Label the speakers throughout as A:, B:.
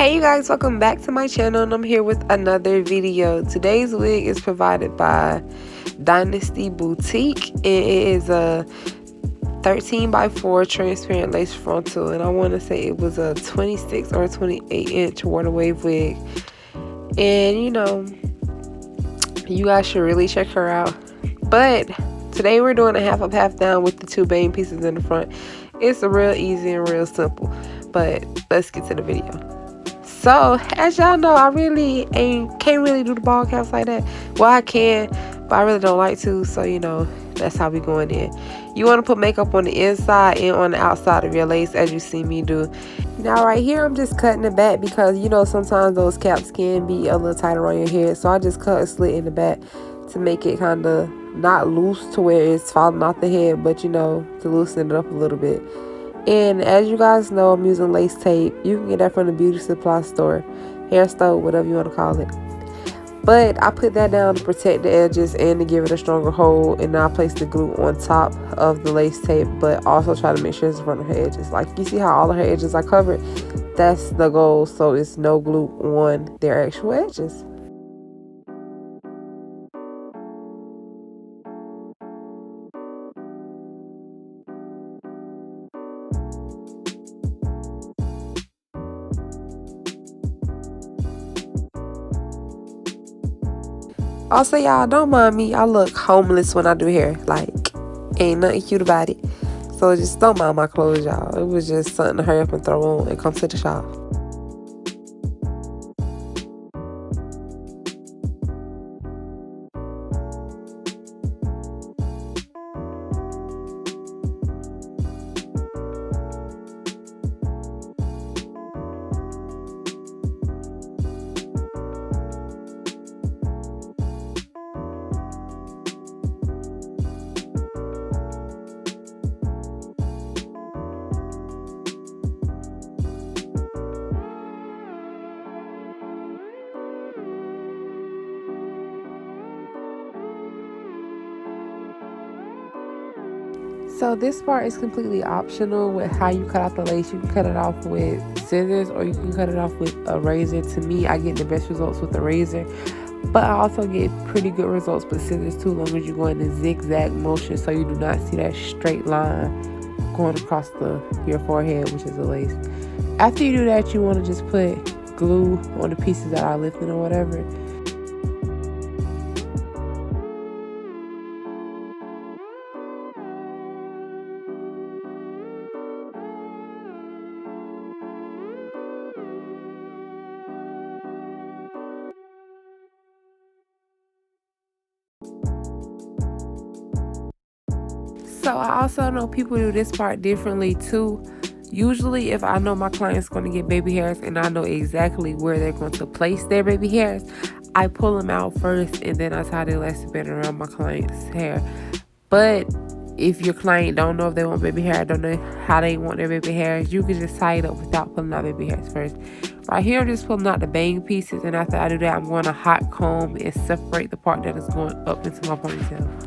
A: Hey you guys, welcome back to my channel and I'm here with another video. Today's wig is provided by Dynasty Boutique and it is a 13 by 4 transparent lace frontal, and I want to say it was a 26 or 28 inch water wave wig. And you guys should really check her out. But today we're doing a half up half down with the two bang pieces in the front. It's real easy and real simple, but let's get to the video. So, as y'all know, I really can't really do the ball caps like that. Well, I can, but I really don't like to. So, that's how we going in. You want to put makeup on the inside and on the outside of your lace, as you see me do. Now, right here, I'm just cutting it back because, sometimes those caps can be a little tighter on your head. So, I just cut a slit in the back to make it kind of not loose to where it's falling off the head, but, to loosen it up a little bit. And as you guys know, I'm using lace tape. You can get that from the beauty supply store, hair store, whatever you want to call it. But I put that down to protect the edges and to give it a stronger hold. And now I place the glue on top of the lace tape, but also try to make sure it's in front of her edges. Like you see how all of her edges are covered? That's the goal, so it's no glue on their actual edges. Also, y'all, don't mind me. I look homeless when I do hair. Like, ain't nothing cute about it. So just don't mind my clothes, y'all. It was just something to hurry up and throw on and come to the shop. So this part is completely optional with how you cut out the lace. You can cut it off with scissors or you can cut it off with a razor. To me, I get the best results with the razor, but I also get pretty good results with scissors too, long as you go in a zigzag motion so you do not see that straight line going across your forehead, which is the lace. After you do that, you want to just put glue on the pieces that are lifting or whatever. So I also know people do this part differently too. Usually if I know my client's going to get baby hairs and I know exactly where they're going to place their baby hairs, I pull them out first and then I tie the elastic band around my client's hair. But if your client don't know if they want baby hair, don't know how they want their baby hairs, you can just tie it up without pulling out baby hairs first. Right here, I'm just pulling out the bang pieces, and after I do that, I'm going to hot comb and separate the part that is going up into my ponytail.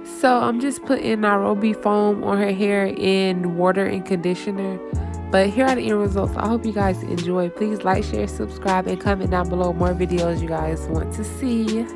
A: So I'm just putting Nairobi foam on her hair in water and conditioner. But here are the end results. I hope you guys enjoy. Please like, share, subscribe, and comment down below more videos you guys want to see.